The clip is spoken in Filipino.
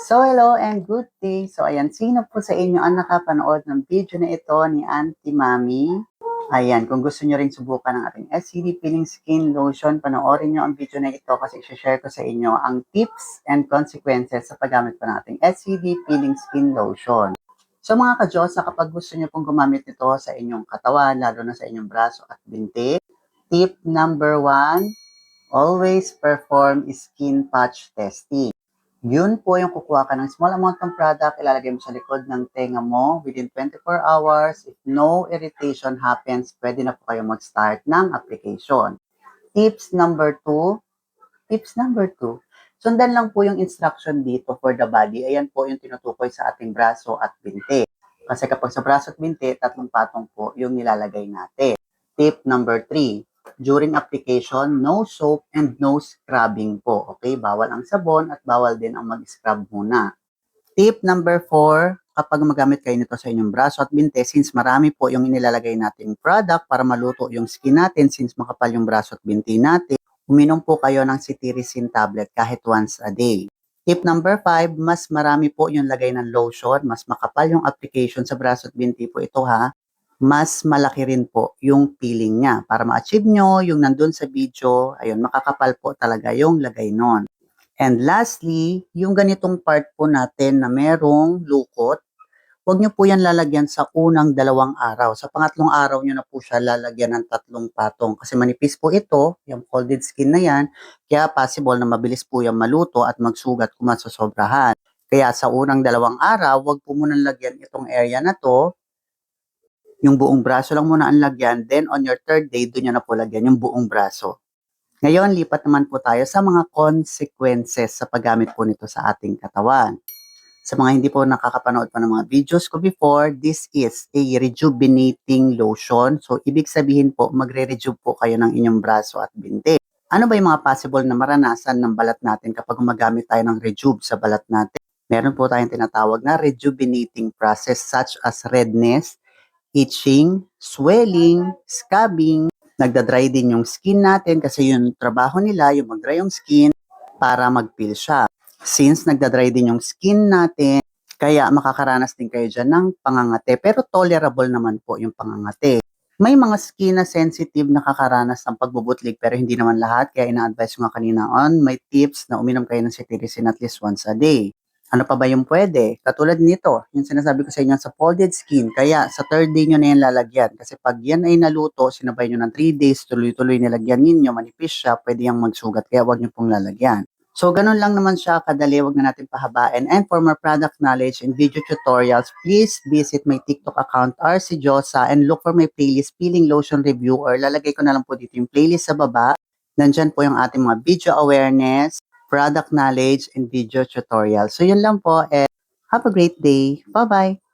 So, hello and good day. So, ayan, sino po sa inyo ang nakapanood ng video na ito ni Auntie Mami? Ayan, kung gusto nyo rin subukan ng ating SCD Peeling Skin Lotion, panoorin nyo ang video na ito kasi i-share ko sa inyo ang tips and consequences sa paggamit po ng ating SCD Peeling Skin Lotion. So, mga ka-Diyosa, kapag gusto nyo pong gumamit ito sa inyong katawan, lalo na sa inyong braso at binti, tip number 1, always perform skin patch testing. Yun po yung kukuha ka ng small amount ng product, ilalagay mo sa likod ng tenga mo within 24 hours. If no irritation happens, pwede na po kayo mag-start ng application. Tips number two, sundan lang po yung instruction dito for the body. Ayan po yung tinutukoy sa ating braso at binti. Kasi kapag sa braso at binti, 3 patong po yung nilalagay natin. Tip number 3, during application, no soap and no scrubbing po. Okay? Bawal ang sabon at bawal din ang mag-scrub muna. Tip number 4, kapag magamit kayo nito sa inyong braso at binti, since marami po yung inilalagay nating product para maluto yung skin natin, since makapal yung braso at binti natin, uminom po kayo ng cetirizine tablet kahit once a day. Tip number 5, mas marami po yung lagay ng lotion, mas makapal yung application sa braso at binti po ito ha, mas malaki rin po yung peeling niya. Para ma-achieve nyo yung nandun sa video, ayun, makakapal po talaga yung lagay nun. And lastly, yung ganitong part po natin na merong lukot, huwag nyo po yan lalagyan sa unang 2 araw. Sa pangatlong araw nyo na po siya lalagyan ng 3 patong. Kasi manipis po ito, yung folded skin na yan, kaya possible na mabilis po yung maluto at magsugat kung masasobrahan. Kaya sa unang 2 araw, huwag po munang lagyan itong area na to. Yung buong braso lang muna ang lagyan, then on your 3rd day, doon nyo na po lagyan yung buong braso. Ngayon, lipat naman po tayo sa mga consequences sa paggamit po nito sa ating katawan. Sa mga hindi po nakakapanood pa ng mga videos ko before, this is a rejuvenating lotion. So, ibig sabihin po, magre-rejuve po kayo ng inyong braso at binti. Ano ba yung mga possible na maranasan ng balat natin kapag gumagamit tayo ng rejuve sa balat natin? Meron po tayong tinatawag na rejuvenating process such as redness, itching, swelling, scabbing, nagda-dry din yung skin natin kasi yung trabaho nila, yung mag-dry yung skin para mag-peel siya. Since nagda-dry din yung skin natin, kaya makakaranas din kayo dyan ng pangangate. Pero tolerable naman po yung pangangate. May mga skin na sensitive na kakaranas ng pagbubutlig pero hindi naman lahat. Kaya ina-advise ko nga kanina on, may tips na uminom kayo ng cetirizine at least once a day. Ano pa ba yung pwede? Katulad nito, yung sinasabi ko sa inyo sa folded skin. Kaya sa 3rd day nyo na yan lalagyan. Kasi pag yan ay naluto, sinabay nyo ng 3 days, tuloy-tuloy nilagyan ninyo, manipis siya, pwede yung magsugat. Kaya huwag nyo pong lalagyan. So, ganun lang naman siya kadali. Huwag na natin pahabain. And for more product knowledge and video tutorials, please visit my TikTok account, RC Josa, and look for my playlist, Peeling Lotion Review, or lalagay ko na lang po dito yung playlist sa baba. Nandyan po yung ating mga video awareness, product knowledge, and video tutorial. So, yun lang po, and have a great day. Bye-bye!